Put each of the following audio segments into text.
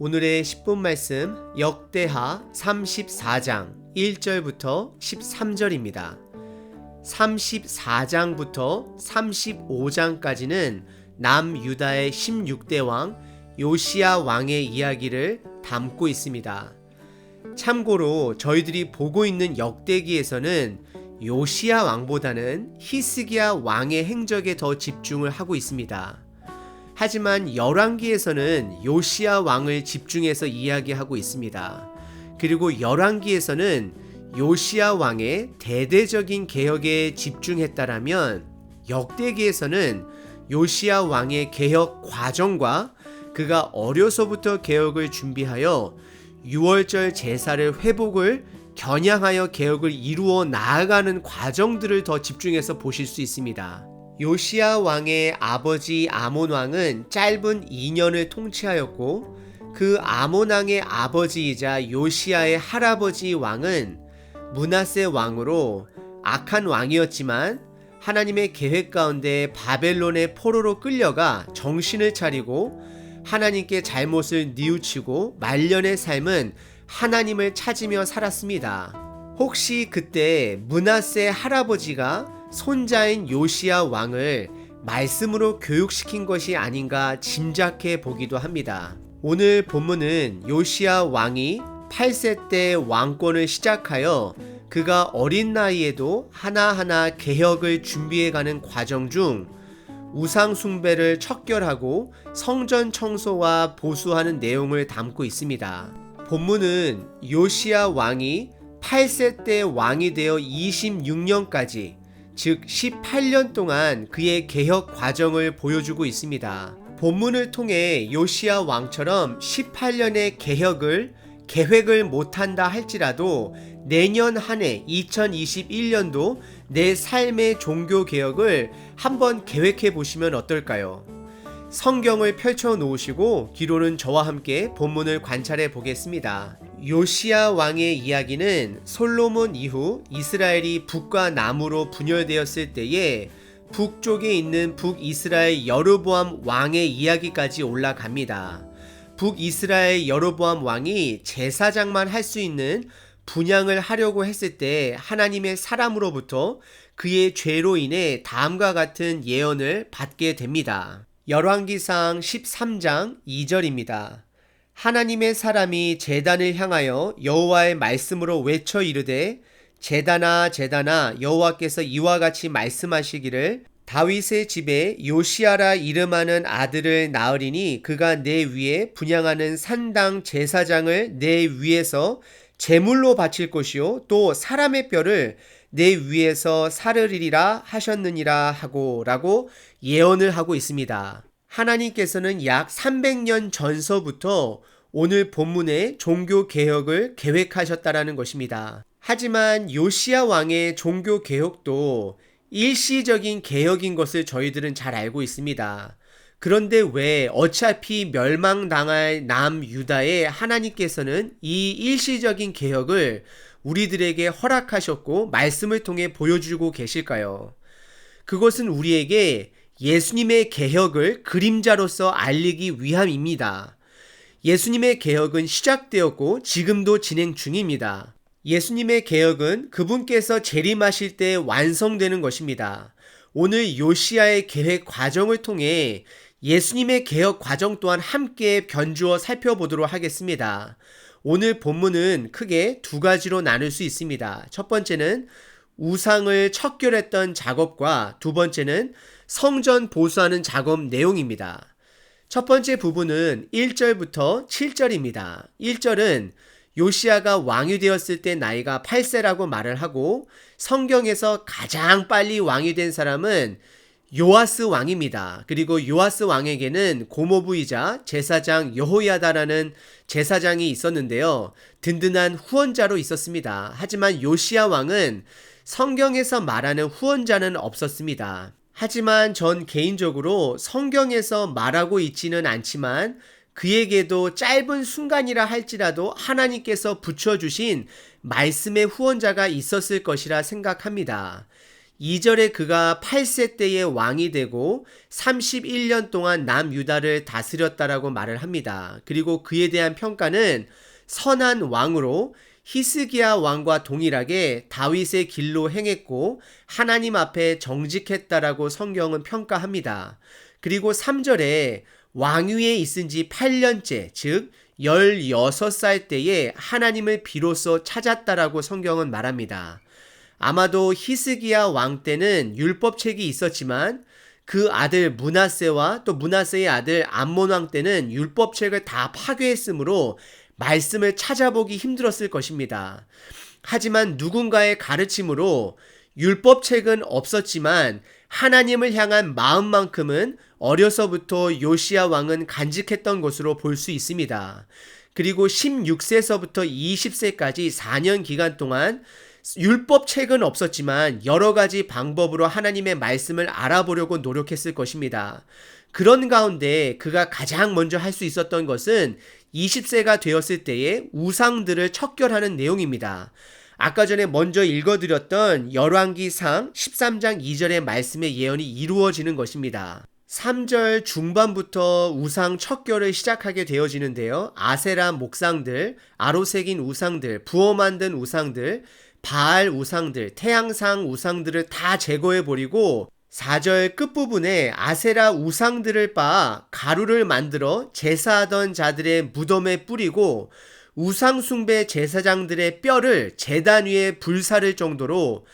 오늘의 10분 말씀 역대하 34장 1절부터 13절입니다. 34장부터 35장까지는 남유다의 16대 왕 요시야 왕의 이야기를 담고 있습니다. 참고로 저희들이 보고 있는 역대기에서는 요시야 왕보다는 히스기야 왕의 행적에 더 집중을 하고 있습니다. 하지만 열왕기에서는 요시야 왕을 집중해서 이야기하고 있습니다. 그리고 열왕기에서는 요시야 왕의 대대적인 개혁에 집중했다라면 역대기에서는 요시야 왕의 개혁 과정과 그가 어려서부터 개혁을 준비하여 유월절 제사를 회복을 겨냥하여 개혁을 이루어 나아가는 과정들을 더 집중해서 보실 수 있습니다. 요시야 왕의 아버지 아몬 왕은 짧은 2년을 통치하였고 그 아몬 왕의 아버지이자 요시야의 할아버지 왕은 므낫세 왕으로 악한 왕이었지만 하나님의 계획 가운데 바벨론의 포로로 끌려가 정신을 차리고 하나님께 잘못을 뉘우치고 말년의 삶은 하나님을 찾으며 살았습니다. 혹시 그때 므낫세 할아버지가 손자인 요시야 왕을 말씀으로 교육시킨 것이 아닌가 짐작해 보기도 합니다. 오늘 본문은 요시야 왕이 8세 때 왕권을 시작하여 그가 어린 나이에도 하나하나 개혁을 준비해가는 과정 중 우상 숭배를 척결하고 성전 청소와 보수하는 내용을 담고 있습니다. 본문은 요시야 왕이 8세 때 왕이 되어 26년까지 즉 18년 동안 그의 개혁 과정을 보여주고 있습니다. 본문을 통해 요시야 왕처럼 18년의 계획을 못한다 할지라도 내년 한 해 2021년도 내 삶의 종교 개혁을 한번 계획해 보시면 어떨까요? 성경을 펼쳐 놓으시고 뒤로는 저와 함께 본문을 관찰해 보겠습니다. 요시야 왕의 이야기는 솔로몬 이후 이스라엘이 북과 남으로 분열되었을 때에 북쪽에 있는 북이스라엘 여로보암 왕의 이야기까지 올라갑니다. 북이스라엘 여로보암 왕이 제사장만 할 수 있는 분향을 하려고 했을 때 하나님의 사람으로부터 그의 죄로 인해 다음과 같은 예언을 받게 됩니다. 열왕기상 13장 2절입니다. 하나님의 사람이 제단을 향하여 여호와의 말씀으로 외쳐 이르되 제단아 제단아 여호와께서 이와 같이 말씀하시기를 다윗의 집에 요시야라 이름하는 아들을 낳으리니 그가 내 위에 분향하는 산당 제사장을 내 위에서 제물로 바칠 것이요 또 사람의 뼈를 내 위에서 사르리라 하셨느니라 하고 라고 예언을 하고 있습니다. 하나님께서는 약 300년 전서부터 오늘 본문의 종교 개혁을 계획하셨다라는 것입니다. 하지만 요시야 왕의 종교 개혁도 일시적인 개혁인 것을 저희들은 잘 알고 있습니다. 그런데 왜 어차피 멸망당할 남유다에 하나님께서는 이 일시적인 개혁을 우리들에게 허락하셨고 말씀을 통해 보여주고 계실까요? 그것은 우리에게 예수님의 개혁을 그림자로서 알리기 위함입니다. 예수님의 개혁은 시작되었고 지금도 진행 중입니다. 예수님의 개혁은 그분께서 재림하실 때 완성되는 것입니다. 오늘 요시야의 계획 과정을 통해 예수님의 개혁 과정 또한 함께 견주어 살펴보도록 하겠습니다. 오늘 본문은 크게 두 가지로 나눌 수 있습니다. 첫 번째는 우상을 척결했던 작업과 두 번째는 성전 보수하는 작업 내용입니다. 첫 번째 부분은 1절부터 7절입니다. 1절은 요시야가 왕이 되었을 때 나이가 8세라고 말을 하고 성경에서 가장 빨리 왕이 된 사람은 요아스 왕입니다. 그리고 요아스 왕에게는 고모부이자 제사장 여호야다라는 제사장이 있었는데요. 든든한 후원자로 있었습니다. 하지만 요시야 왕은 성경에서 말하는 후원자는 없었습니다. 하지만 전 개인적으로 성경에서 말하고 있지는 않지만 그에게도 짧은 순간이라 할지라도 하나님께서 붙여주신 말씀의 후원자가 있었을 것이라 생각합니다. 2절에 그가 8세 때에 왕이 되고 31년 동안 남유다를 다스렸다라고 말을 합니다. 그리고 그에 대한 평가는 선한 왕으로 히스기야 왕과 동일하게 다윗의 길로 행했고 하나님 앞에 정직했다라고 성경은 평가합니다. 그리고 3절에 왕위에 있은 지 8년째, 즉 16살 때에 하나님을 비로소 찾았다라고 성경은 말합니다. 아마도 히스기야 왕 때는 율법책이 있었지만 그 아들 므낫세와 또 므낫세의 아들 암몬 왕 때는 율법책을 다 파괴했으므로 말씀을 찾아보기 힘들었을 것입니다. 하지만 누군가의 가르침으로 율법책은 없었지만 하나님을 향한 마음만큼은 어려서부터 요시야 왕은 간직했던 것으로 볼 수 있습니다. 그리고 16세서부터 20세까지 4년 기간 동안 율법책은 없었지만 여러 가지 방법으로 하나님의 말씀을 알아보려고 노력했을 것입니다. 그런 가운데 그가 가장 먼저 할 수 있었던 것은 20세가 되었을 때에 우상들을 척결하는 내용입니다. 아까 전에 먼저 읽어드렸던 열왕기상 13장 2절의 말씀의 예언이 이루어지는 것입니다. 3절 중반부터 우상 척결을 시작하게 되어지는데요. 아세라 목상들, 아로새긴 우상들, 부어 만든 우상들, 바알 우상들, 태양상 우상들을 다 제거해버리고 4절 끝부분에 아세라 우상들을 빻아 가루를 만들어 제사하던 자들의 무덤에 뿌리고 우상숭배 제사장들의 뼈를 제단 위에 불사를 정도로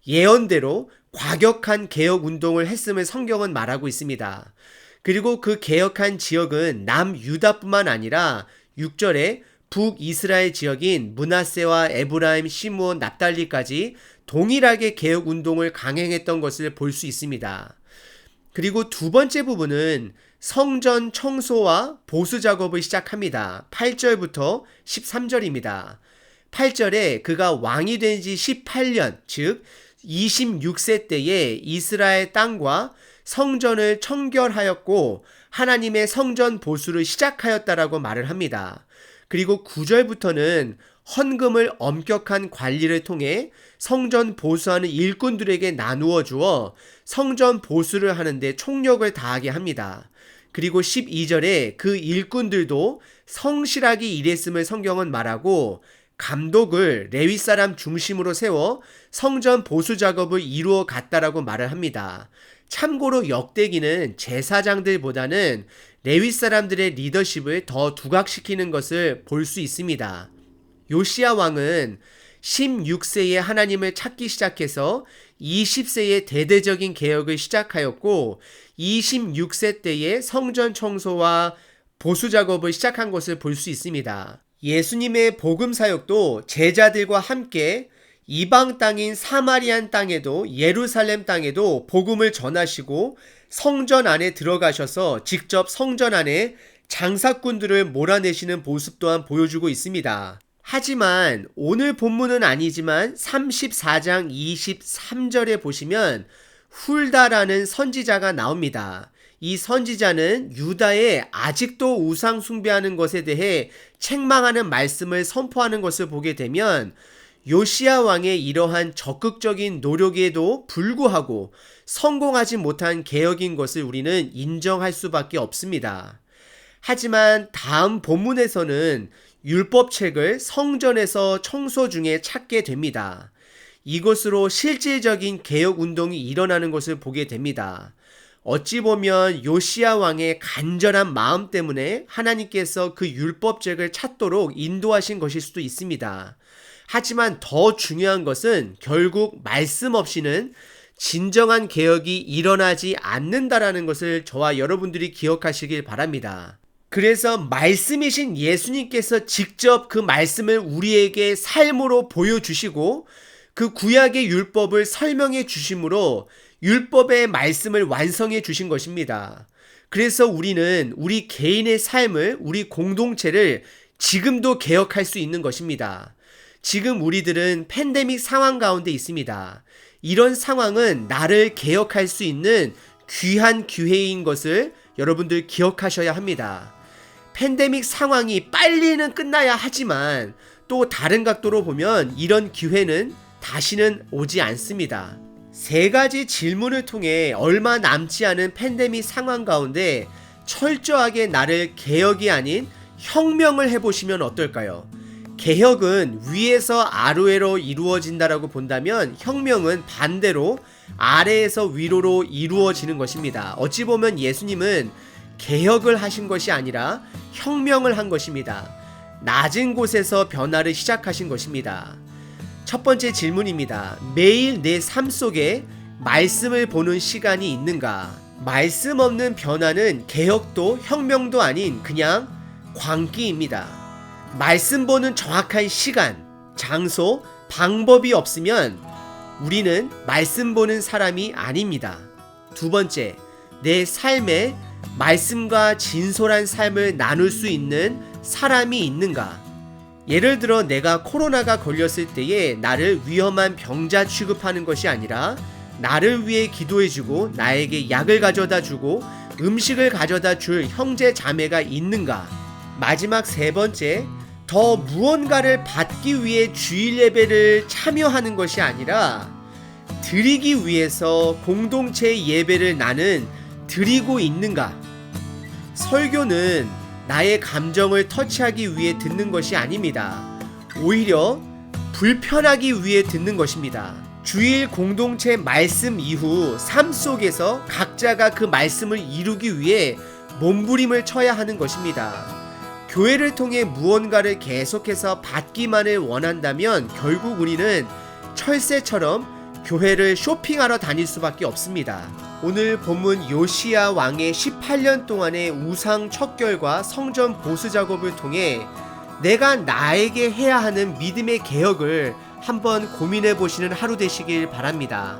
예언대로 과격한 개혁운동을 했음을 성경은 말하고 있습니다. 그리고 그 개혁한 지역은 남유다뿐만 아니라 6절에 북이스라엘 지역인 므낫세와 에브라임, 시므온, 납달리까지 동일하게 개혁운동을 강행했던 것을 볼 수 있습니다. 그리고 두 번째 부분은 성전 청소와 보수 작업을 시작합니다. 8절부터 13절입니다. 8절에 그가 왕이 된 지 18년, 즉 26세 때에 이스라엘 땅과 성전을 청결하였고 하나님의 성전 보수를 시작하였다라고 말을 합니다. 그리고 9절부터는 헌금을 엄격한 관리를 통해 성전 보수하는 일꾼들에게 나누어 주어 성전 보수를 하는데 총력을 다하게 합니다. 그리고 12절에 그 일꾼들도 성실하게 일했음을 성경은 말하고 감독을 레위 사람 중심으로 세워 성전 보수 작업을 이루어 갔다라고 말을 합니다. 참고로 역대기는 제사장들보다는 레위 사람들의 리더십을 더 두각시키는 것을 볼 수 있습니다. 요시야 왕은 16세에 하나님을 찾기 시작해서 20세에 대대적인 개혁을 시작하였고 26세 때에 성전 청소와 보수 작업을 시작한 것을 볼 수 있습니다. 예수님의 복음 사역도 제자들과 함께 이방 땅인 사마리안 땅에도 예루살렘 땅에도 복음을 전하시고 성전 안에 들어가셔서 직접 성전 안에 장사꾼들을 몰아내시는 모습 또한 보여주고 있습니다. 하지만 오늘 본문은 아니지만 34장 23절에 보시면 훌다라는 선지자가 나옵니다. 이 선지자는 유다에 아직도 우상 숭배하는 것에 대해 책망하는 말씀을 선포하는 것을 보게 되면 요시야 왕의 이러한 적극적인 노력에도 불구하고 성공하지 못한 개혁인 것을 우리는 인정할 수밖에 없습니다. 하지만 다음 본문에서는 율법책을 성전에서 청소 중에 찾게 됩니다. 이것으로 실질적인 개혁 운동이 일어나는 것을 보게 됩니다. 어찌 보면 요시야 왕의 간절한 마음 때문에 하나님께서 그 율법책을 찾도록 인도하신 것일 수도 있습니다. 하지만 더 중요한 것은 결국 말씀 없이는 진정한 개혁이 일어나지 않는다라는 것을 저와 여러분들이 기억하시길 바랍니다. 그래서 말씀이신 예수님께서 직접 그 말씀을 우리에게 삶으로 보여주시고 그 구약의 율법을 설명해 주심으로 율법의 말씀을 완성해 주신 것입니다. 그래서 우리는 우리 개인의 삶을, 우리 공동체를 지금도 개혁할 수 있는 것입니다. 지금 우리들은 팬데믹 상황 가운데 있습니다. 이런 상황은 나를 개혁할 수 있는 귀한 기회인 것을 여러분들 기억하셔야 합니다. 팬데믹 상황이 빨리는 끝나야 하지만 또 다른 각도로 보면 이런 기회는 다시는 오지 않습니다. 세 가지 질문을 통해 얼마 남지 않은 팬데믹 상황 가운데 철저하게 나를 개혁이 아닌 혁명을 해보시면 어떨까요? 개혁은 위에서 아래로 이루어진다라고 본다면 혁명은 반대로 아래에서 위로로 이루어지는 것입니다. 어찌 보면 예수님은 개혁을 하신 것이 아니라 혁명을 한 것입니다. 낮은 곳에서 변화를 시작하신 것입니다. 첫 번째 질문입니다. 매일 내 삶 속에 말씀을 보는 시간이 있는가? 말씀 없는 변화는 개혁도 혁명도 아닌 그냥 광기입니다. 말씀 보는 정확한 시간, 장소, 방법이 없으면 우리는 말씀 보는 사람이 아닙니다. 두 번째, 내 삶에 말씀과 진솔한 삶을 나눌 수 있는 사람이 있는가? 예를 들어 내가 코로나가 걸렸을 때에 나를 위험한 병자 취급하는 것이 아니라 나를 위해 기도해주고 나에게 약을 가져다주고 음식을 가져다줄 형제 자매가 있는가? 마지막 세 번째, 더 무언가를 받기 위해 주일 예배를 참여하는 것이 아니라 드리기 위해서 공동체 예배를 나는 드리고 있는가? 설교는 나의 감정을 터치하기 위해 듣는 것이 아닙니다. 오히려 불편하기 위해 듣는 것입니다. 주일 공동체 말씀 이후 삶 속에서 각자가 그 말씀을 이루기 위해 몸부림을 쳐야 하는 것입니다. 교회를 통해 무언가를 계속해서 받기만을 원한다면 결국 우리는 철새처럼 교회를 쇼핑하러 다닐 수밖에 없습니다. 오늘 본문 요시야 왕의 18년 동안의 우상 척결과 성전 보수 작업을 통해 내가 나에게 해야 하는 믿음의 개혁을 한번 고민해 보시는 하루 되시길 바랍니다.